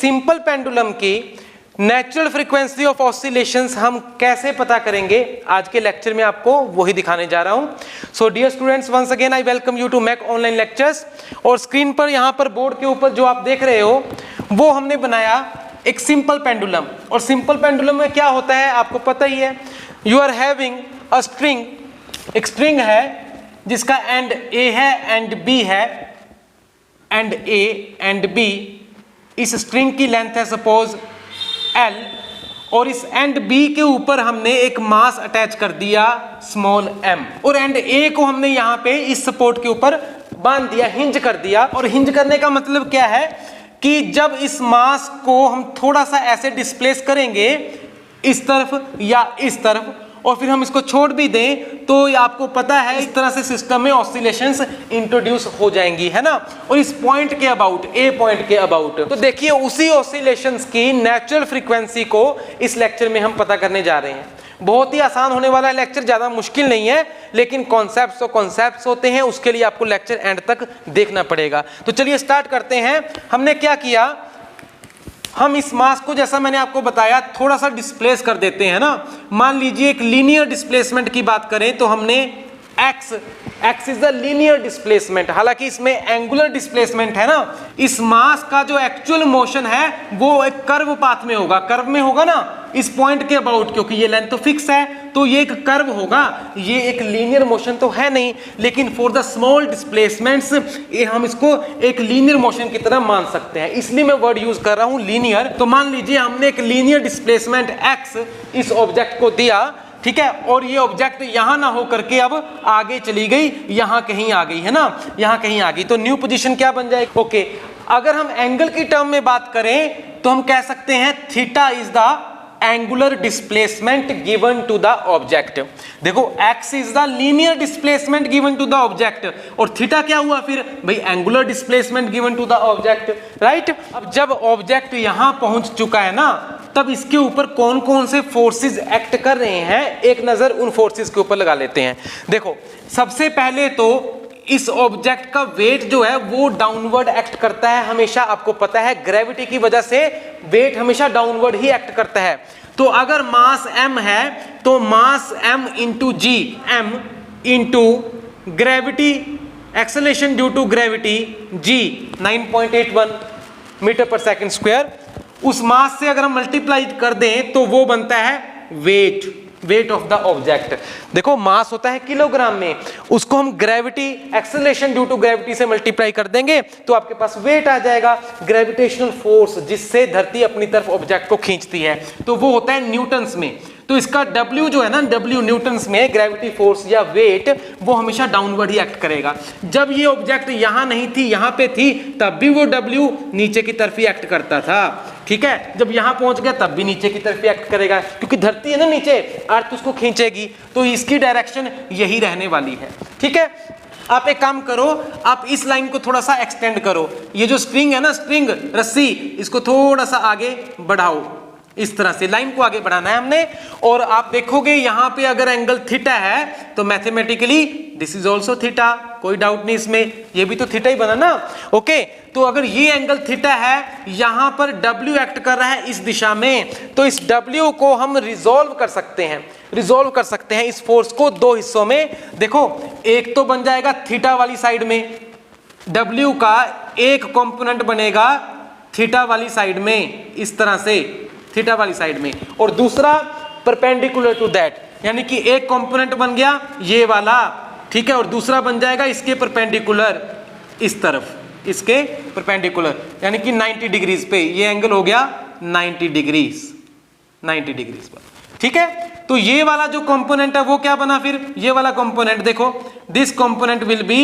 Simple pendulum की natural frequency of oscillations हम कैसे पता करेंगे, आज के लेक्चर में आपको वही दिखाने जा रहा हूं। So dear students, once again I welcome you to Mac online lectures. और स्क्रीन पर यहाँ पर बोर्ड के ऊपर जो आप देख रहे हो वो हमने बनाया एक सिंपल पेंडुलम। और सिंपल पेंडुलम में क्या होता है आपको पता ही है। You are having a string, एक स्ट्रिंग है जिसका एंड ए है एंड बी है, एंड ए एंड बी। इस स्ट्रिंग की लेंथ है सपोज L, और इस एंड B के ऊपर हमने एक मास अटैच कर दिया स्मॉल m, और एंड A को हमने यहाँ पे इस सपोर्ट के ऊपर बांध दिया, हिंज कर दिया। और हिंज करने का मतलब क्या है कि जब इस मास को हम थोड़ा सा ऐसे डिस्प्लेस करेंगे इस तरफ या इस तरफ, और फिर हम इसको छोड़ भी दें तो आपको पता है इस तरह से सिस्टम में ऑसिलेशंस इंट्रोड्यूस हो जाएंगी, है ना। और इस पॉइंट के अबाउट, ए पॉइंट के अबाउट, तो देखिए उसी ऑसिलेशंस की नेचुरल फ्रीक्वेंसी को इस लेक्चर में हम पता करने जा रहे हैं। बहुत ही आसान होने वाला लेक्चर, ज्यादा मुश्किल नहीं है, लेकिन कॉन्सेप्ट्स तो कॉन्सेप्ट्स होते हैं, उसके लिए आपको लेक्चर एंड तक देखना पड़ेगा। तो चलिए स्टार्ट करते हैं। हमने क्या किया, हम इस मास को जैसा मैंने आपको बताया थोड़ा सा डिस्प्लेस कर देते हैं ना। मान लीजिए एक लीनियर डिस्प्लेसमेंट की बात करें तो हमने x is the linear displacement, हालांकि इसमें एंगुलर डिस्प्लेसमेंट है ना। इस मास का जो एक्चुअल मोशन है वो एक कर्व पाथ में होगा, कर्व में होगा ना इस पॉइंट के अबाउट, क्योंकि ये लेंथ तो फिक्स है तो ये एक कर्व होगा, ये एक लीनियर मोशन तो है नहीं। लेकिन फॉर द स्मॉल डिस्प्लेसमेंट्स हम इसको एक लीनियर मोशन की तरह मान सकते हैं, इसलिए मैं वर्ड यूज कर रहा हूं लीनियर। तो मान लीजिए हमने एक लीनियर डिस्प्लेसमेंट x इस ऑब्जेक्ट को दिया, ठीक है, और ये ऑब्जेक्ट यहां ना हो करके अब आगे चली गई, यहां कहीं आ गई, है ना, यहां कहीं आ गई, तो न्यू पोजीशन क्या बन जाएगी। ओके, अगर हम एंगल की टर्म में बात करें तो हम कह सकते हैं theta is the angular displacement given to the object. देखो x is the linear displacement given to the object, और थीटा क्या हुआ फिर भाई, angular displacement given to the object, right. अब जब ऑब्जेक्ट यहां पहुंच चुका है ना, तब इसके ऊपर कौन कौन से फोर्सेस एक्ट कर रहे हैं, एक नजर उन फोर्सेस के ऊपर लगा लेते हैं। देखो सबसे पहले तो इस ऑब्जेक्ट का वेट जो है वो डाउनवर्ड एक्ट करता है हमेशा, आपको पता है ग्रेविटी की वजह से वेट हमेशा डाउनवर्ड ही एक्ट करता है। तो अगर मास m है तो mass m into g, m into gravity, acceleration due to gravity g 9.81 meter per second square, उस मास से अगर हम मल्टीप्लाई कर दें तो वो बनता है वेट ऑफ द ऑब्जेक्ट। देखो मास होता है किलोग्राम में, उसको हम gravity, acceleration due to gravity से मल्टीप्लाई कर देंगे तो आपके पास वेट आ जाएगा, ग्रेविटेशनल फोर्स जिससे धरती अपनी तरफ ऑब्जेक्ट को खींचती है, तो वो होता है न्यूटन्स में। तो इसका W जो है ना, W न्यूटन्स में ग्रेविटी फोर्स या वेट, वो हमेशा डाउनवर्ड ही एक्ट करेगा। जब ये ऑब्जेक्ट यहां नहीं थी, यहां पे थी, तब भी वो W नीचे की तरफ ही एक्ट करता था, ठीक है। जब यहां पहुंच गया तब भी नीचे की तरफ ही एक्ट करेगा, क्योंकि धरती है ना नीचे, अर्थ उसको खींचेगी, तो इसकी डायरेक्शन यही रहने वाली है, ठीक है। आप एक काम करो, आप इस लाइन को थोड़ा सा एक्सटेंड करो, ये जो स्ट्रिंग है ना, स्ट्रिंग रस्सी, इसको थोड़ा सा आगे बढ़ाओ, इस तरह से लाइन को आगे बढ़ाना है हमने। और आप देखोगे यहां पे अगर एंगल थीटा है तो mathematically this is also theta, कोई डाउट नहीं इसमें, ये भी तो थीटा ही बना ना। ओके, तो अगर ये एंगल थीटा है, यहां पर W एक्ट कर रहा है इस दिशा में, तो इस W को हम रिजोल्व कर सकते हैं, इस फोर्स को दो हिस्सों में। देखो एक तो बन जाएगा थीटा वाली साइड में, W का एक कंपोनेंट बनेगा थीटा वाली साइड में, इस तरह से थीटा वाली साइड में, और दूसरा परपेंडिकुलर टू दैट, यानी कि एक कंपोनेंट बन गया ये वाला, ठीक है, और दूसरा बन जाएगा इसके परपेंडिकुलर, इस तरफ इसके परपेंडिकुलर, यानी कि 90 डिग्रीज पे ये एंगल हो गया 90 डिग्रीज पर, ठीक है। तो ये वाला जो कंपोनेंट है वो क्या बना फिर, ये वाला कंपोनेंट, देखो this component will be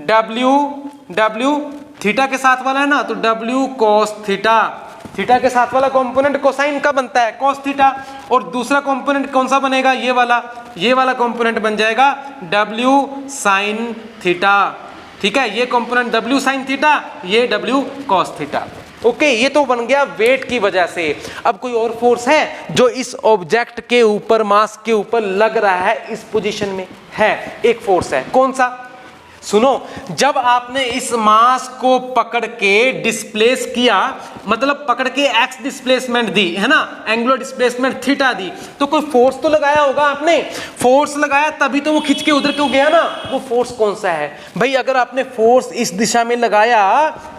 W theta के साथ वाला है ना, तो W cos थीटा, थीटा के साथ वाला कंपोनेंट कोसाइन का बनता है cos थीटा, और दूसरा कंपोनेंट कौन सा बनेगा, ये वाला कंपोनेंट बन जाएगा W sin थीटा, ठीक है। ये कंपोनेंट W sin थीटा, ये W cos थीटा। ओके, ये तो बन गया वेट की वजह से। अब कोई और फोर्स है जो इस ऑब्जेक्ट के ऊपर, मास के ऊपर लग रहा है, इस पोजीशन में है, एक फोर्स है, कौन सा, सुनो, जब आपने इस मास को पकड़ के डिस्प्लेस किया, मतलब पकड़ के एक्स डिस्प्लेसमेंट दी है ना, एंगुलर डिस्प्लेसमेंट थीटा दी, तो कोई फोर्स तो लगाया होगा आपने, फोर्स लगाया तभी तो वो खिंच के उधर क्यों गया ना। वो फोर्स कौन सा है भाई? अगर आपने फोर्स इस दिशा में लगाया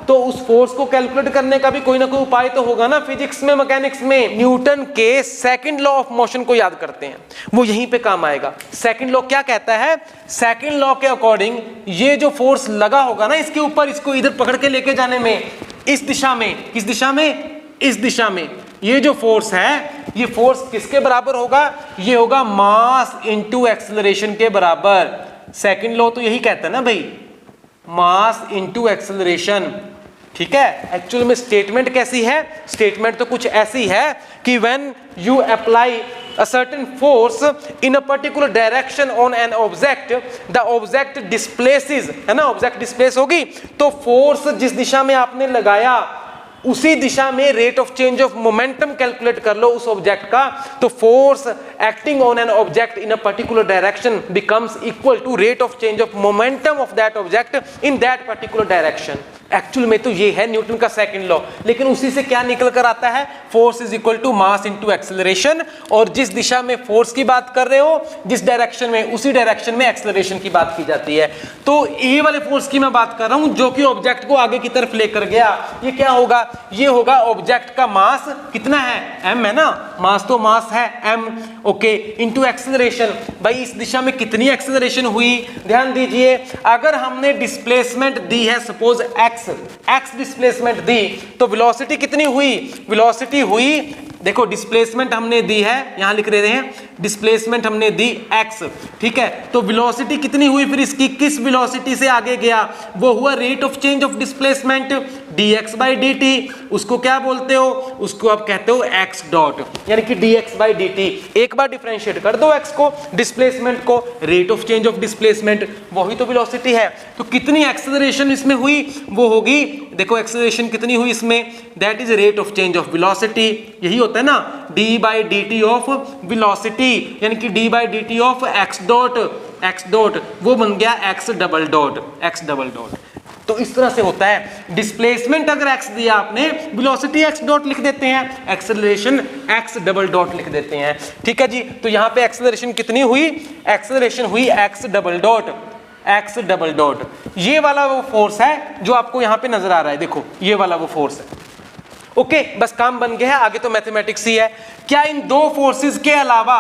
तो उस फोर्स को कैलकुलेट करने का भी कोई ना कोई उपाय तो होगा ना। फिजिक्स में, मैकेनिक्स में न्यूटन के सेकंड लॉ ऑफ मोशन को याद करते हैं, वो यहीं पे काम आएगा। सेकंड लॉ क्या कहता है? सेकंड लॉ के अकॉर्डिंग ये जो फोर्स लगा होगा ना इसके ऊपर, इसको इधर पकड़ के लेके जाने में, इस दिशा में, किस दिशा में? इस दिशा में, ये जो फोर्स है ये फोर्स किसके बराबर होगा? ये होगा मास इनटू एक्सेलरेशन के बराबर। सेकंड लॉ तो यही कहता है ना भाई, मास इनटू एक्सेलरेशन। ठीक है, एक्चुअल में स्टेटमेंट कैसी है? स्टेटमेंट तो कुछ ऐसी है कि when you apply a certain force in a particular direction on an object, the object displaces, है ना, ऑब्जेक्ट डिस्प्लेस होगी तो फोर्स जिस दिशा में आपने लगाया उसी दिशा में rate of change of momentum calculate कर लो उस ऑब्जेक्ट का, तो force acting on an object in a particular direction becomes equal to rate of change of momentum of that object in that particular direction. Actual में तो ये है Newton का सेकंड लॉ, लेकिन उसी से क्या निकल कर आता है? Force is equal to mass into acceleration, और जिस दिशा में फोर्स की बात कर रहे हो, जिस डायरेक्शन में, उसी डायरेक्शन में एक्सेलरेशन की बात की जाती है। तो ये वाले फोर्स की मैं बात कर रहा हूं जो कि ऑब्जेक्ट को आगे की तरफ लेकर गया। ये क्या होगा? ये होगा ऑब्जेक्ट का मास कितना है? m है ना, मास तो मास है m, ओके, इनटू एक्सेलरेशन। भाई इस दिशा में कितनी एक्सेलरेशन हुई? ध्यान दीजिए, अगर हमने डिस्प्लेसमेंट दी है सपोज x डिस्प्लेसमेंट दी, तो वेलोसिटी कितनी हुई? वेलोसिटी हुई, देखो डिस्प्लेसमेंट हमने दी है, यहां लिख रहे हैं डिस्प्लेसमेंट हमने दी x, ठीक है, तो वेलोसिटी कितनी हुई? फिर इसकी किस वेलोसिटी से आगे गया? वो हुआ rate of change of displacement dx by dt। उसको क्या बोलते हो? उसको आप कहते हो x डॉट, यानी कि dx by dt। एक बार डिफरेंशिएट कर दो x को, डिस्प्लेसमेंट को, rate of change of displacement, वही तो वेलोसिटी है। तो कितनी एक्सेलरेशन इसमें हुई? वो होगी, देखो एक्सेलरेशन कितनी हुई इसमें, that is rate of change of velocity. यही होता है ना, d by dt of velocity, यानी कि d by dt of x dot, वो बन गया x डबल डॉट। तो इस तरह से होता है। डिस्प्लेसमेंट अगर x दिया आपने, वेलोसिटी x डॉट लिख देते हैं, एक्सेलरेशन x डबल डॉट लिख देते हैं। ठीक है जी, तो यहाँ पे एक्सेलरेशन कितनी हुई? एक्सेलरेशन हुई x डबल डॉट। ये वाला वो फोर्स है जो आपको यहाँ पे नजर आ रहा है, देखो ये वाला वो फोर्स है। ओके, बस काम बन गया है, आगे तो मैथमेटिक्स ही है। क्या इन दो फोर्सेस के अलावा,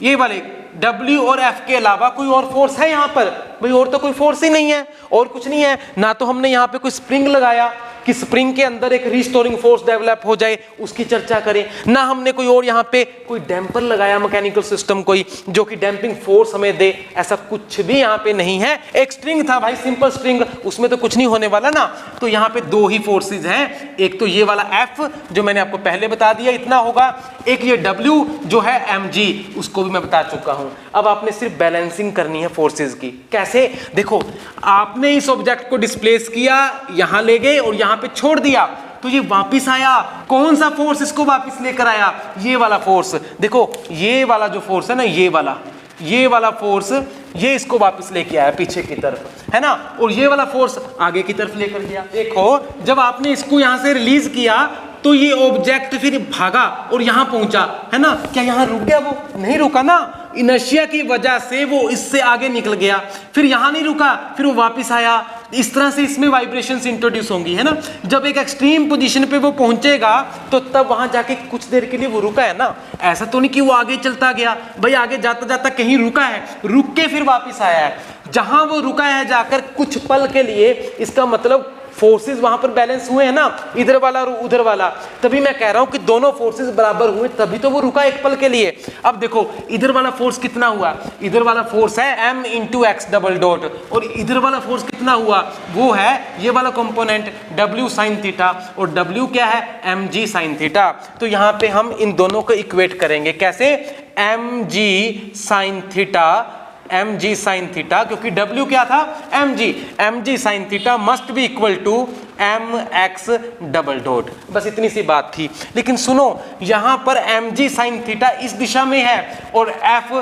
ये वाले W और F के अलावा कोई और फोर्स है यहाँ पर? भाई और तो कोई फोर्स ही नहीं है, और कुछ नहीं है ना। तो हमने यहाँ पे कोई स्प्रिंग लगाया कि स्प्रिंग के अंदर एक रिस्टोरिंग फोर्स डेवलप हो जाए, उसकी चर्चा करें, ना हमने कोई और यहाँ पे कोई डैम्पर लगाया मैकेनिकल सिस्टम कोई जो कि डैम्पिंग फोर्स हमें दे, ऐसा कुछ भी यहाँ पे नहीं है। एक स्ट्रिंग था भाई, सिंपल स्ट्रिंग, उसमें तो कुछ नहीं होने वाला ना। तो यहाँ पे दो ही फोर्सेज हैं, एक तो ये वाला F जो मैंने आपको पहले बता दिया इतना होगा, एक ये W जो है mg, उसको भी मैं बता चुका हूँ। अब आपने सिर्फ बैलेंसिंग करनी है फोर्सेज की। कैसे? देखो आपने इस ऑब्जेक्ट को डिस्प्लेस किया, यहाँ ले गए और यहाँ पे छोड़ दिया, तो ये वापस आया। कौन सा फोर्स इसको वापस लेकर आया? ये वाला फोर्स। देखो ये वाला जो फोर्स है ना, ये वाला फोर्स, ये इसको वापस लेके आया पीछे की तरफ, है ना, और ये वाला फोर्स आगे की तरफ लेकर गया। देखो जब आपने इसको यहां से रिलीज किया तो ये ऑब्जेक्ट फिर भागा और यहां पहुंचा, है ना। क्या यहां रुक गया? वो नहीं रुका ना, इनर्शिया की वजह से वो इससे आगे निकल गया, फिर यहां नहीं रुका, फिर वो वापस आया। इस तरह से इसमें वाइब्रेशंस इंट्रोड्यूस होंगी, है ना। जब एक एक्सट्रीम पोजीशन पे वो पहुंचेगा तो तब वहां जाके कुछ देर के लिए वो रुका है ना, ऐसा तो नहीं कि वो आगे चलता गया। भाई आगे जाता जाता कहीं रुका है, रुक के फिर वापस आया है। जहां वो रुका है जाकर कुछ पल के लिए, इसका मतलब फोर्सेस वहां पर बैलेंस हुए हैं ना, इधर वाला और उधर वाला। तभी मैं कह रहा हूं कि दोनों फोर्सेस बराबर हुए, तभी तो वो रुका एक पल के लिए। अब देखो इधर वाला फोर्स कितना हुआ? इधर वाला फोर्स है m into x double dot, और इधर वाला फोर्स कितना हुआ? वो है ये वाला कंपोनेंट w साइन थीटा, और w क्या है? mg sine theta. तो यहाँ पे हम इन दोनों को इक्वेट करेंगे। कैसे? mg sine theta, mg sin theta, क्योंकि w क्या था? mg sin theta must be equal to mx double dot. बस इतनी सी बात थी। लेकिन सुनो, यहां पर mg sin थीटा इस दिशा में है और f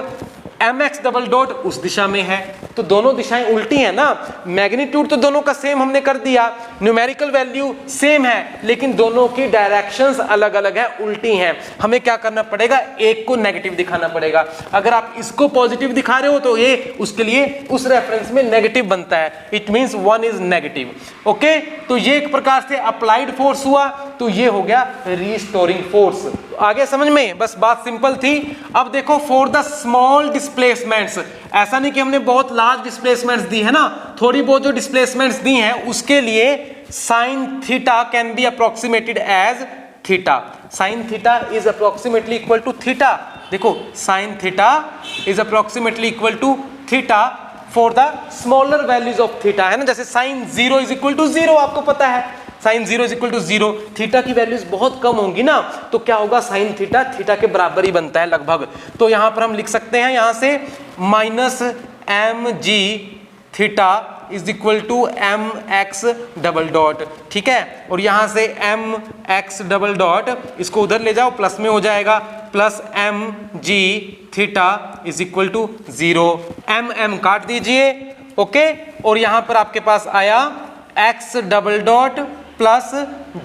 mx डबल डॉट उस दिशा में है, तो दोनों दिशाएं उल्टी हैं ना। मैग्नीट्यूड तो दोनों का सेम हमने कर दिया, न्यूमेरिकल वैल्यू सेम है, लेकिन दोनों की डायरेक्शंस अलग अलग है, उल्टी हैं। हमें क्या करना पड़ेगा, एक को नेगेटिव दिखाना पड़ेगा। अगर आप इसको पॉजिटिव दिखा रहे हो तो ये उसके लिए उस रेफरेंस में नेगेटिव बनता है, it means one is negative. Okay, तो ये एक प्रकार से अप्लाइड फोर्स हुआ, तो ये हो गया रीस्टोरिंग फोर्स। आगे समझ में, बस बात सिंपल थी। अब देखो फॉर द स्मॉल डिस्प्लेसमेंट्स, ऐसा नहीं कि हमने बहुत लार्ज डिस्प्लेसमेंट्स दी है ना, थोड़ी बहुत जो डिस्प्लेसमेंट्स दी हैं उसके लिए sine theta can be approximated as theta. Sine theta is approximately equal to theta. देखो sine theta is approximately equal to theta for the smaller values of theta, है ना। जैसे साइन 0 इज इक्वल टू 0, आपको पता है sine 0 is equal to 0। Theta की values बहुत कम होंगी ना, तो क्या होगा, साइन थीटा थीटा के बराबर ही बनता है लगभग। तो यहां पर हम लिख सकते हैं यहां से minus M G theta is equal to M X double dot, ठीक है। और यहां से एम एक्स डबल डॉट इसको उधर ले जाओ, प्लस में हो जाएगा, plus M G theta is equal to 0। M काट दीजिए, ओके। और यहां पर आपके पास आया X double dot plus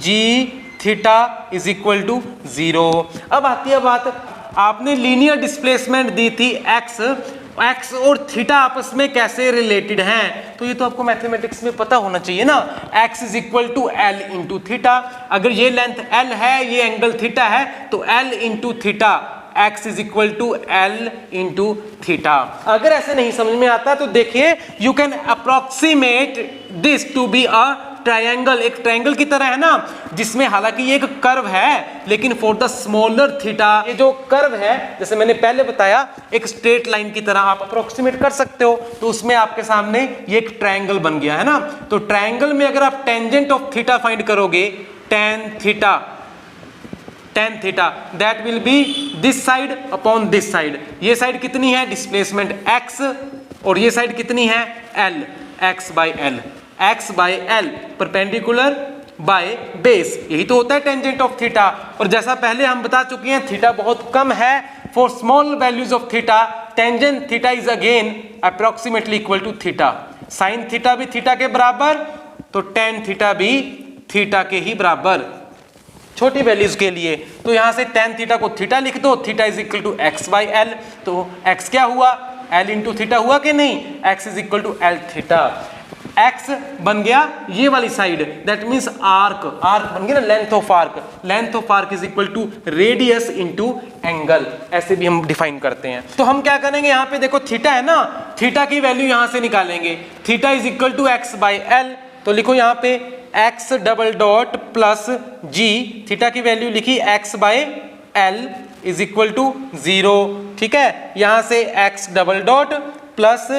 G theta is equal to 0। अब आती है बात, आपने लीनियर डिस्प्लेसमेंट दी थी एक्स और थीटा आपस में कैसे रिलेटेड हैं, तो ये तो आपको मैथमेटिक्स में पता होना चाहिए ना। x is equal to L into theta, अगर ये लेंथ l है, ये एंगल थीटा है, तो l into theta, x is equal to L into theta. अगर ऐसे नहीं समझ में आता तो देखिए, you can approximate this to be a triangle. एक ट्रायंगल की तरह है ना, जिसमें हालांकि ये एक कर्व है, लेकिन फॉर द स्मॉलर थीटा, ये जो कर्व है जैसे मैंने पहले बताया एक स्ट्रेट लाइन की तरह आप अप्रोक्सीमेट कर सकते हो, तो उसमें आपके सामने ये एक ट्रायंगल बन गया है ना। तो ट्रायंगल में अगर आप टेंजेंट ऑफ थीटा फाइंड करोगे, tan theta that will B this side upon this side. ये साइड कितनी है, डिस्प्लेसमेंट x, और ये साइड कितनी है, l, x by L perpendicular by base, यही तो होता है टेंजेंट ऑफ थीटा। और जैसा पहले हम बता चुके हैं, थीटा बहुत कम है, for small values of theta tangent theta is again approximately equal to theta. Sine theta भी थीटा के बराबर, तो टेन थीटा भी थीटा के ही बराबर छोटी वैल्यूज के लिए। तो यहां से टेन थीटा को थीटा लिख दो, theta is equal to X by L, तो एक्स क्या हुआ, एल इंटू थीटा हुआ कि नहीं, X is equal to L theta. x बन गया ये वाली साइड, दैट मीन्स आर्क बन गया ना, length of arc is equal to radius into angle, ऐसे भी हम डिफाइन करते हैं। तो हम क्या करेंगे, यहाँ पे देखो थीटा है ना, थीटा की वैल्यू यहाँ से निकालेंगे, theta is equal to X by L, तो लिखो यहाँ पे X double dot plus G, theta की वैल्यू लिखी X by L is equal to 0, ठीक है। यहाँ से एक्स डबल डॉट प्लस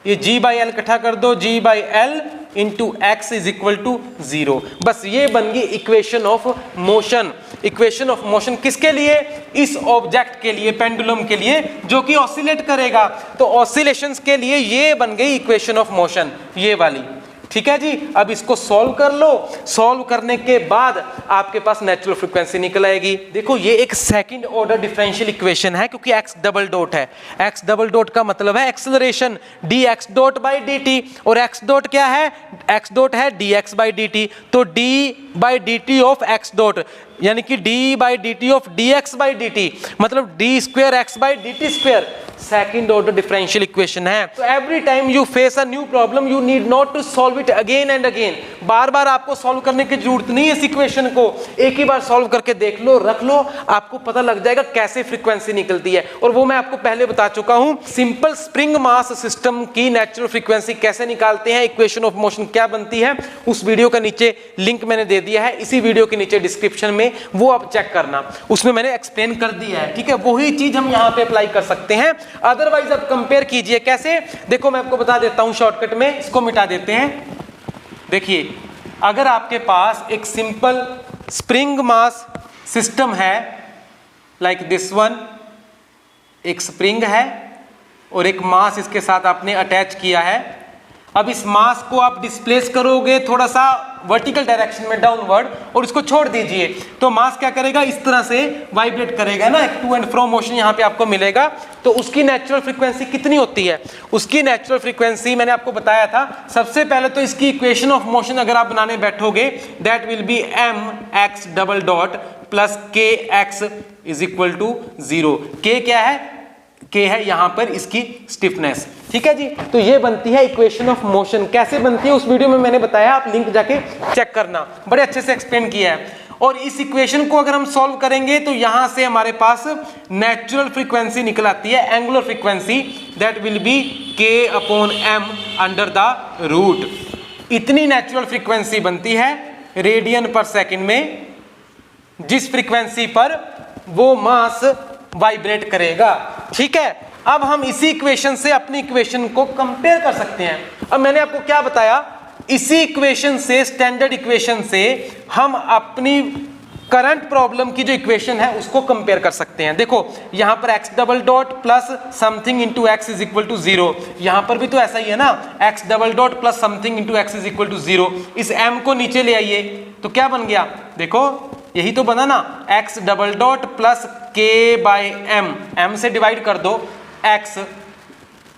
ये g बाई एल इकट्ठा कर दो, g by L into X is equal to 0। बस ये बन गई equation of motion. Equation of motion किसके लिए, इस ऑब्जेक्ट के लिए, पेंडुलम के लिए जो कि ऑसिलेट करेगा। तो ऑसिलेशंस के लिए ये बन गई इक्वेशन ऑफ मोशन, ये वाली, ठीक है जी। अब इसको सॉल्व कर लो, सॉल्व करने के बाद आपके पास नेचुरल फ्रीक्वेंसी निकल आएगी। देखो ये एक सेकंड ऑर्डर डिफरेंशियल इक्वेशन है, क्योंकि x डबल डॉट है, x डबल डॉट का मतलब है acceleration dx dot by dt, और x डॉट क्या है, x डॉट है dx बाई dt, तो d by dt of x dot यानी कि d by dt of dx by dt मतलब d square x by dt square, second order differential equation है। तो every time you face a new problem you need not to solve it again and again, बार बार आपको solve करने की जरूरत नहीं है इस इक्वेशन को, एक ही बार सॉल्व करके देख लो, रख लो, आपको पता लग जाएगा कैसे फ्रीक्वेंसी निकलती है। और वो मैं आपको पहले बता चुका हूं, सिंपल स्प्रिंग मास सिस्टम की नेचुरल फ्रीक्वेंसी कैसे निकालते हैं, इक्वेशन ऑफ मोशन क्या बनती है, उस वीडियो का नीचे लिंक मैंने दे दिया है, इसी वीडियो के नीचे डिस्क्रिप्शन में, वो आप चेक करना, उसमें मैंने एक्सप्लेन कर दिया है, ठीक है। वही चीज हम यहाँ पे अप्लाई कर सकते हैं। अदरवाइज आप कंपेयर कीजिए कैसे, देखो मैं आपको बता देता हूं शॉर्टकट में, इसको मिटा देते हैं। देखिए अगर आपके पास एक सिंपल स्प्रिंग मास सिस्टम है लाइक दिस वन, एक स्प्रिंग है और एक मास इसके साथ आपने अटैच किया है। अब इस मास को आप डिस्प्लेस करोगे थोड़ा सा वर्टिकल डायरेक्शन में डाउनवर्ड और इसको छोड़ दीजिए तो मास क्या करेगा, इस तरह से वाइब्रेट करेगा ना, एक टू एंड फ्रो मोशन यहाँ पे आपको मिलेगा। तो उसकी नेचुरल फ्रीक्वेंसी कितनी होती है? उसकी नेचुरल फ्रीक्वेंसी मैंने आपको बताया था, सबसे पहले तो इसकी इक्वेशन ऑफ मोशन अगर आप बनाने बैठोगे that will be mx double dot plus kx is equal to 0। k क्या है? k है यहां पर इसकी स्टिफनेस, ठीक है जी। तो ये बनती है इक्वेशन ऑफ मोशन। कैसे बनती है उस वीडियो में मैंने बताया, आप लिंक जाके चेक करना, बड़े अच्छे से एक्सप्लेन किया है। और इस इक्वेशन को अगर हम सॉल्व करेंगे तो यहां से हमारे पास नेचुरल फ्रीक्वेंसी निकल आती है, angular frequency, that will be k upon m under the root. इतनी नेचुरल फ्रीक्वेंसी बनती है रेडियन पर सेकंड में, जिस फ्रीक्वेंसी पर वो मास वाइब्रेट करेगा, ठीक है। अब हम इसी इक्वेशन से अपनी इक्वेशन को कंपेयर कर सकते हैं। अब मैंने आपको क्या बताया, इसी इक्वेशन से, स्टैंडर्ड इक्वेशन से हम अपनी करंट प्रॉब्लम की जो इक्वेशन है उसको कंपेयर कर सकते हैं। देखो यहां पर x double dot plus something into x is equal to 0, यहां पर भी तो ऐसा ही है ना, x double dot plus something into x is equal to 0। इस m को नीचे ले आइए तो क्या बन गया, देखो यही तो बना ना, x double dot plus k by m से डिवाइड कर दो, x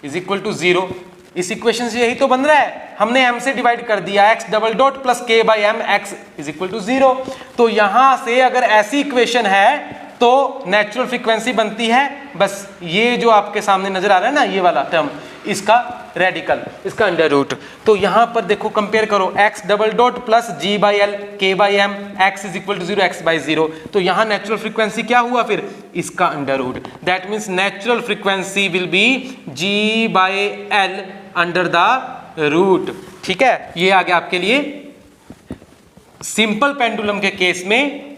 इज इक्वल टू 0। इस इक्वेशन से यही तो बन रहा है, हमने m से डिवाइड कर दिया, x double dot plus k by m, x is equal to 0। तो यहां से अगर ऐसी इक्वेशन है तो नेचुरल फ्रीक्वेंसी बनती है बस ये जो आपके सामने नजर आ रहा है ना, ये वाला टर्म, इसका रेडिकल, इसका अंडर रूट। तो यहां पर देखो कंपेयर करो, x double dot plus g by L k by m, x is equal to 0, x by 0। तो यहां नेचुरल फ्रीक्वेंसी क्या हुआ फिर, इसका under root. That means natural frequency will be g by L under the root, ठीक है। ये आ गया आपके लिए सिंपल पेंडुलम के केस में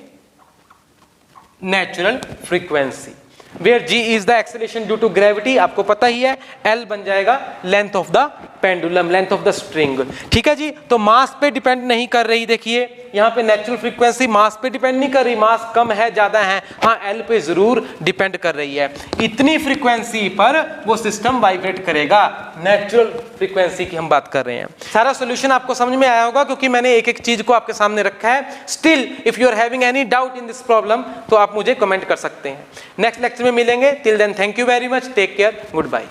natural frequency, where g is the acceleration due to gravity, आपको पता ही है, l बन जाएगा length of the pendulum, length of the string, ठीक है जी। तो मास पे डिपेंड नहीं कर रही, देखिए यहाँ पे नेचुरल फ्रीक्वेंसी मास पे डिपेंड नहीं कर रही, मास कम है ज्यादा है, हाँ l पे जरूर डिपेंड कर रही है। इतनी फ्रीक्वेंसी पर वो सिस्टम वाइब्रेट करेगा, नेचुरल फ्रीक्वेंसी की हम बात कर रहे हैं। सारा सोल्यूशन आपको समझ में आया होगा क्योंकि मैंने एक एक चीज को आपके सामने रखा है। Still if you are having any doubt in this problem तो आप मुझे कमेंट कर सकते हैं। नेक्स्ट लेक्चर में मिलेंगे, till then thank you very much, take care, good bye.